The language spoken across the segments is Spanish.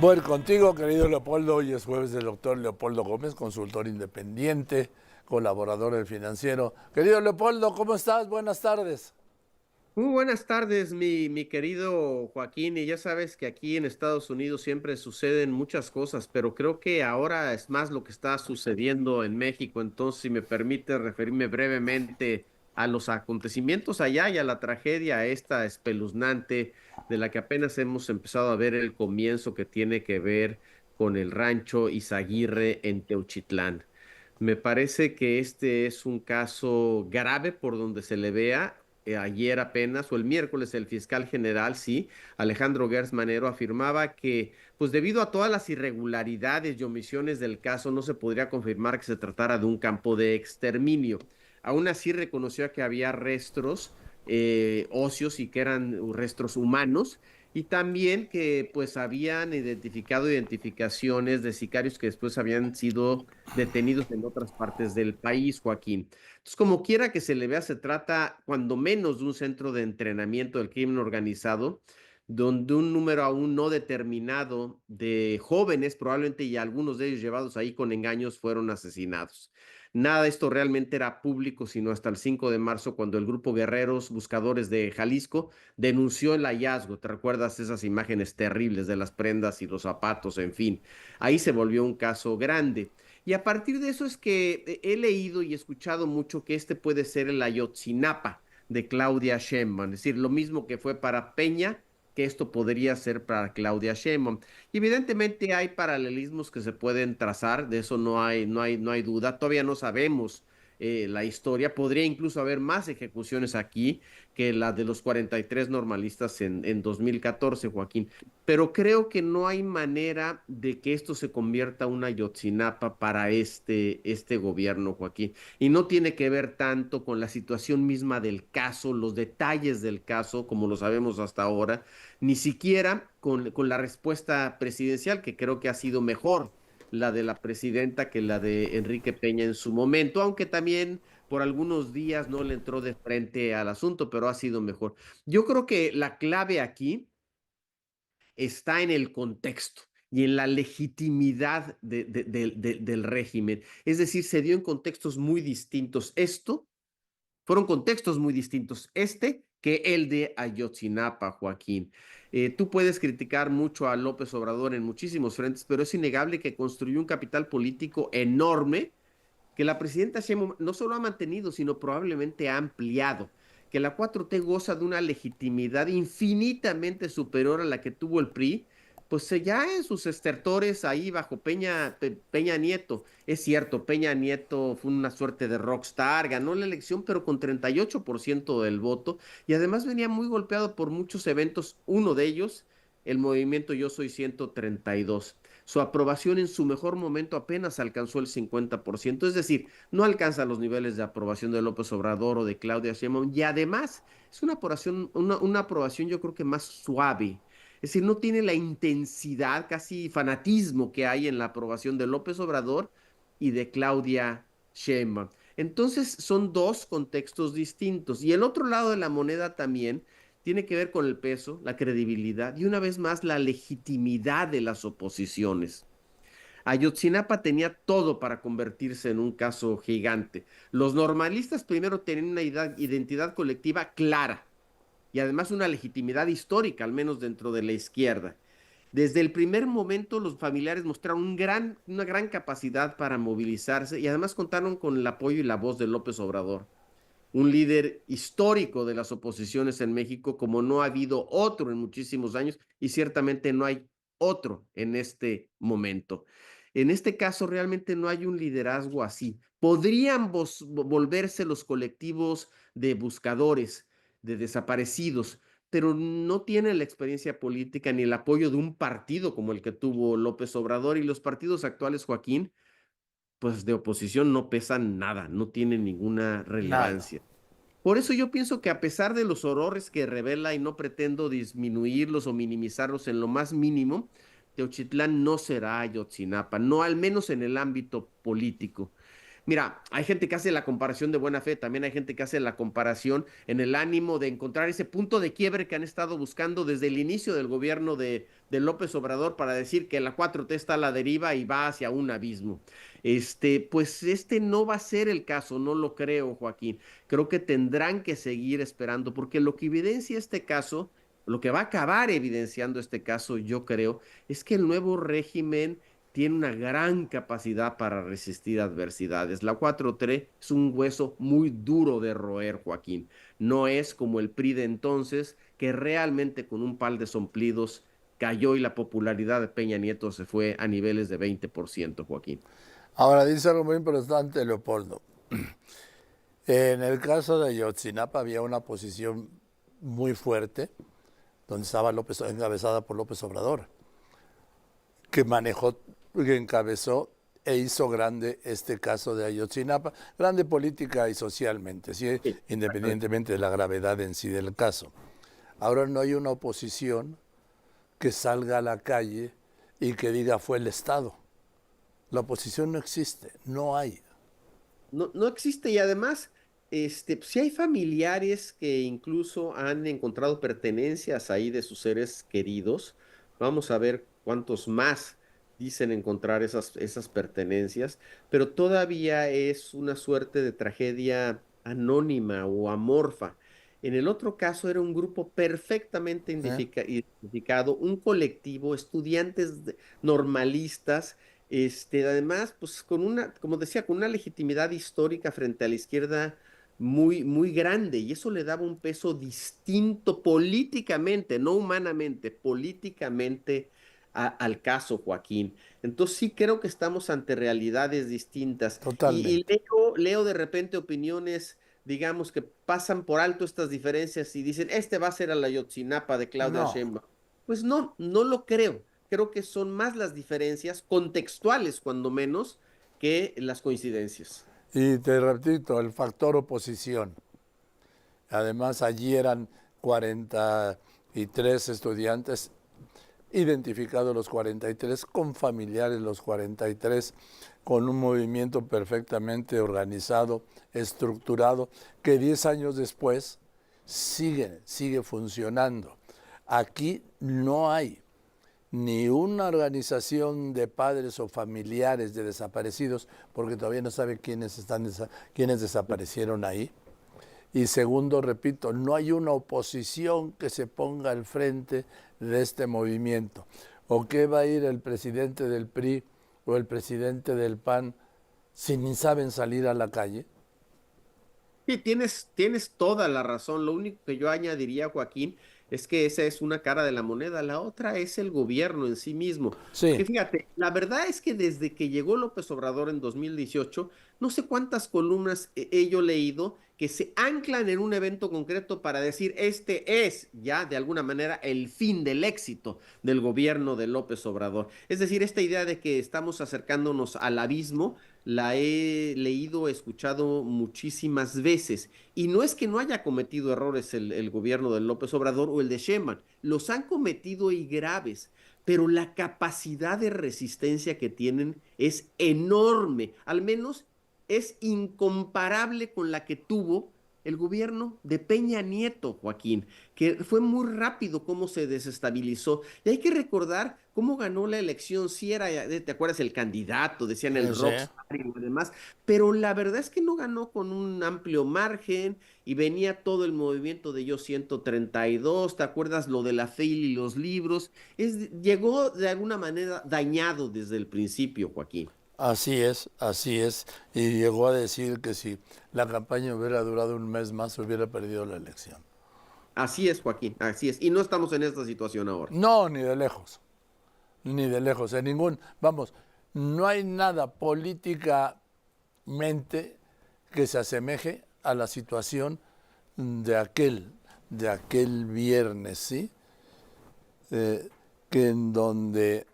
Voy a ir contigo, querido Leopoldo. Hoy es jueves del doctor Leopoldo Gómez, consultor independiente, colaborador del Financiero. Querido Leopoldo, ¿cómo estás? Buenas tardes. Muy buenas tardes, mi querido Joaquín, y ya sabes que aquí en Estados Unidos siempre suceden muchas cosas, pero creo que ahora es más lo que está sucediendo en México. Entonces, si me permite referirme brevemente a los acontecimientos allá y a la tragedia esta espeluznante de la que apenas hemos empezado a ver el comienzo, que tiene que ver con el rancho Izaguirre en Teuchitlán. Me parece que este es un caso grave por donde se le vea. Ayer apenas, o el miércoles, el fiscal general, sí, Alejandro Gertz Manero, afirmaba que, pues debido a todas las irregularidades y omisiones del caso, no se podría confirmar que se tratara de un campo de exterminio. Aún así, reconoció que había restos óseos y que eran restos humanos, y también que pues habían identificado identificaciones de sicarios que después habían sido detenidos en otras partes del país, Joaquín. Entonces, como quiera que se le vea, se trata cuando menos de un centro de entrenamiento del crimen organizado, donde un número aún no determinado de jóvenes, probablemente y algunos de ellos llevados ahí con engaños, fueron asesinados. Nada de esto realmente era público, sino hasta el 5 de marzo, cuando el grupo Guerreros Buscadores de Jalisco denunció el hallazgo. ¿Te recuerdas esas imágenes terribles de las prendas y los zapatos? En fin, ahí se volvió un caso grande. Y a partir de eso es que he leído y escuchado mucho que este puede ser el Ayotzinapa de Claudia Sheinbaum, es decir, lo mismo que fue para Peña, que esto podría ser para Claudia Sheinbaum. Y evidentemente hay paralelismos que se pueden trazar, de eso no hay duda. Todavía no sabemos la historia. Podría incluso haber más ejecuciones aquí que la de los 43 normalistas en 2014, Joaquín. Pero creo que no hay manera de que esto se convierta en una Ayotzinapa para este gobierno, Joaquín. Y no tiene que ver tanto con la situación misma del caso, los detalles del caso, como lo sabemos hasta ahora, ni siquiera con la respuesta presidencial, que creo que ha sido mejor la de la presidenta que la de Enrique Peña en su momento, aunque también por algunos días no le entró de frente al asunto, pero ha sido mejor. Yo creo que la clave aquí está en el contexto y en la legitimidad del régimen. Es decir, se dio en contextos muy distintos. Fueron contextos muy distintos que el de Ayotzinapa, Joaquín. Tú puedes criticar mucho a López Obrador en muchísimos frentes, pero es innegable que construyó un capital político enorme que la presidenta Sheinbaum no solo ha mantenido, sino probablemente ha ampliado, que la 4T goza de una legitimidad infinitamente superior a la que tuvo el PRI, pues ya en sus estertores ahí bajo Peña Nieto. Es cierto, Peña Nieto fue una suerte de rockstar, ganó la elección, pero con 38% del voto, y además venía muy golpeado por muchos eventos, uno de ellos, el movimiento Yo Soy 132. Su aprobación en su mejor momento apenas alcanzó el 50%, es decir, no alcanza los niveles de aprobación de López Obrador o de Claudia Sheinbaum, y además es una aprobación yo creo que más suave. Es decir, no tiene la intensidad, casi fanatismo que hay en la aprobación de López Obrador y de Claudia Sheinbaum. Entonces son dos contextos distintos. Y el otro lado de la moneda también tiene que ver con el peso, la credibilidad y una vez más la legitimidad de las oposiciones. Ayotzinapa tenía todo para convertirse en un caso gigante. Los normalistas primero tenían una identidad colectiva clara y además una legitimidad histórica, al menos dentro de la izquierda. Desde el primer momento los familiares mostraron una gran capacidad para movilizarse y además contaron con el apoyo y la voz de López Obrador, un líder histórico de las oposiciones en México, como no ha habido otro en muchísimos años y ciertamente no hay otro en este momento. En este caso, realmente no hay un liderazgo así. Podrían volverse los colectivos de buscadores, de desaparecidos, pero no tienen la experiencia política ni el apoyo de un partido como el que tuvo López Obrador, y los partidos actuales, Joaquín, pues de oposición no pesan nada, no tienen ninguna Nada. relevancia. Por eso yo pienso que a pesar de los horrores que revela, y no pretendo disminuirlos o minimizarlos en lo más mínimo, Teochitlán no será Ayotzinapa, no al menos en el ámbito político. Mira, hay gente que hace la comparación de buena fe, también hay gente que hace la comparación en el ánimo de encontrar ese punto de quiebre que han estado buscando desde el inicio del gobierno de López Obrador para decir que la 4T está a la deriva y va hacia un abismo. Pues este no va a ser el caso, no lo creo, Joaquín. Creo que tendrán que seguir esperando, porque lo que evidencia este caso, lo que va a acabar evidenciando este caso, yo creo, es que el nuevo régimen tiene una gran capacidad para resistir adversidades. La 4T es un hueso muy duro de roer, Joaquín. No es como el PRI de entonces, que realmente con un par de somplidos cayó y la popularidad de Peña Nieto se fue a niveles de 20%, Joaquín. Ahora dice algo muy importante, Leopoldo. En el caso de Ayotzinapa había una posición muy fuerte, donde estaba López, encabezada por López Obrador, que manejó, que encabezó e hizo grande este caso de Ayotzinapa, grande política y socialmente, ¿sí? Sí, exactamente. Independientemente de la gravedad en sí del caso. Ahora no hay una oposición que salga a la calle y que diga fue el Estado. La oposición no existe, no hay. No, no existe y además, pues, sí hay familiares que incluso han encontrado pertenencias ahí de sus seres queridos. Vamos a ver cuántos más dicen encontrar esas pertenencias, pero todavía es una suerte de tragedia anónima o amorfa. En el otro caso era un grupo perfectamente ¿Eh? identificado, un colectivo, estudiantes normalistas además, pues con una, como decía, con una legitimidad histórica frente a la izquierda muy, muy grande, y eso le daba un peso distinto políticamente, no humanamente, políticamente al caso, Joaquín. Entonces sí creo que estamos ante realidades distintas. Y Totalmente. leo de repente opiniones, digamos, que pasan por alto estas diferencias y dicen, este va a ser a la Ayotzinapa de Claudia No. Sheinbaum. Pues no, no lo creo. Creo que son más las diferencias contextuales, cuando menos, que las coincidencias. Y te repito, el factor oposición. Además, allí eran 43 estudiantes, identificados los 43, con familiares los 43, con un movimiento perfectamente organizado, estructurado, que 10 años después sigue funcionando. Aquí no hay ni una organización de padres o familiares de desaparecidos, porque todavía no sabe quiénes desaparecieron ahí. Y segundo, repito, no hay una oposición que se ponga al frente de este movimiento. ¿O qué va a ir el presidente del PRI o el presidente del PAN si ni saben salir a la calle? Sí, tienes toda la razón. Lo único que yo añadiría, Joaquín, es que esa es una cara de la moneda. La otra es el gobierno en sí mismo. Sí, Porque fíjate, la verdad es que desde que llegó López Obrador en 2018, no sé cuántas columnas he yo leído que se anclan en un evento concreto para decir, este es ya de alguna manera el fin del éxito del gobierno de López Obrador. Es decir, esta idea de que estamos acercándonos al abismo la he leído, escuchado muchísimas veces. Y no es que no haya cometido errores el gobierno de López Obrador o el de Sheinbaum, los han cometido y graves, pero la capacidad de resistencia que tienen es enorme, al menos es incomparable con la que tuvo el gobierno de Peña Nieto, Joaquín, que fue muy rápido cómo se desestabilizó. Y hay que recordar cómo ganó la elección, si era, ¿te acuerdas? El candidato, decían el sí. rockstar y lo demás, pero la verdad es que no ganó con un amplio margen y venía todo el movimiento de Yo 132, ¿te acuerdas lo de la FEIL y los libros? Llegó de alguna manera dañado desde el principio, Joaquín. Así es, así es. Y llegó a decir que si la campaña hubiera durado un mes más, hubiera perdido la elección. Así es, Joaquín, así es. Y no estamos en esta situación ahora. No, ni de lejos. Ni de lejos, en ningún, vamos, no hay nada políticamente que se asemeje a la situación de aquel viernes, ¿sí? Que en donde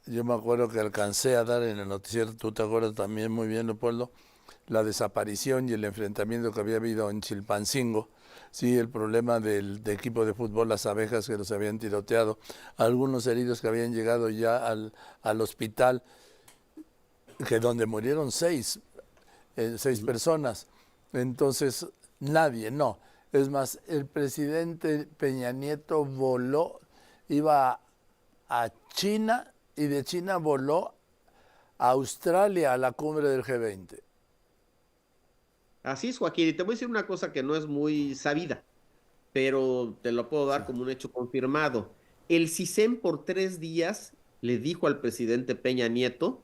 yo me acuerdo que alcancé a dar en el noticiero, tú te acuerdas también muy bien, Leopoldo, la desaparición y el enfrentamiento que había habido en Chilpancingo, sí, el problema del equipo de fútbol, las abejas que los habían tiroteado, algunos heridos que habían llegado ya al hospital, que donde murieron 6, 6 personas. Entonces, nadie, no. Es más, el presidente Peña Nieto voló, iba a China y de China voló a Australia a la cumbre del G20. Así es, Joaquín, y te voy a decir una cosa que no es muy sabida, pero te lo puedo Sí. dar como un hecho confirmado. El CISEN por 3 días le dijo al presidente Peña Nieto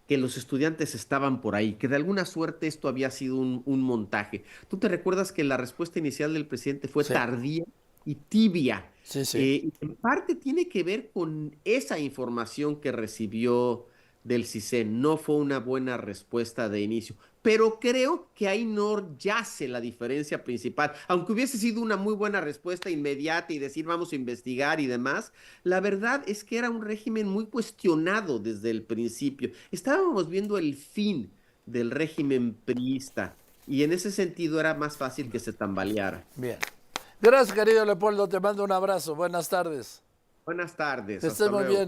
que los estudiantes estaban por ahí, que de alguna suerte esto había sido un montaje. ¿Tú te recuerdas que la respuesta inicial del presidente fue Sí, tardía y tibia? sí, sí. Y en parte tiene que ver con esa información que recibió del CISEN. No fue una buena respuesta de inicio. Pero creo que ahí no yace la diferencia principal. Aunque hubiese sido una muy buena respuesta inmediata y decir vamos a investigar y demás, la verdad es que era un régimen muy cuestionado desde el principio. Estábamos viendo el fin del régimen priista y en ese sentido era más fácil que se tambaleara. Bien. Gracias, querido Leopoldo. Te mando un abrazo. Buenas tardes. Buenas Que tardes, estés hasta muy luego. bien.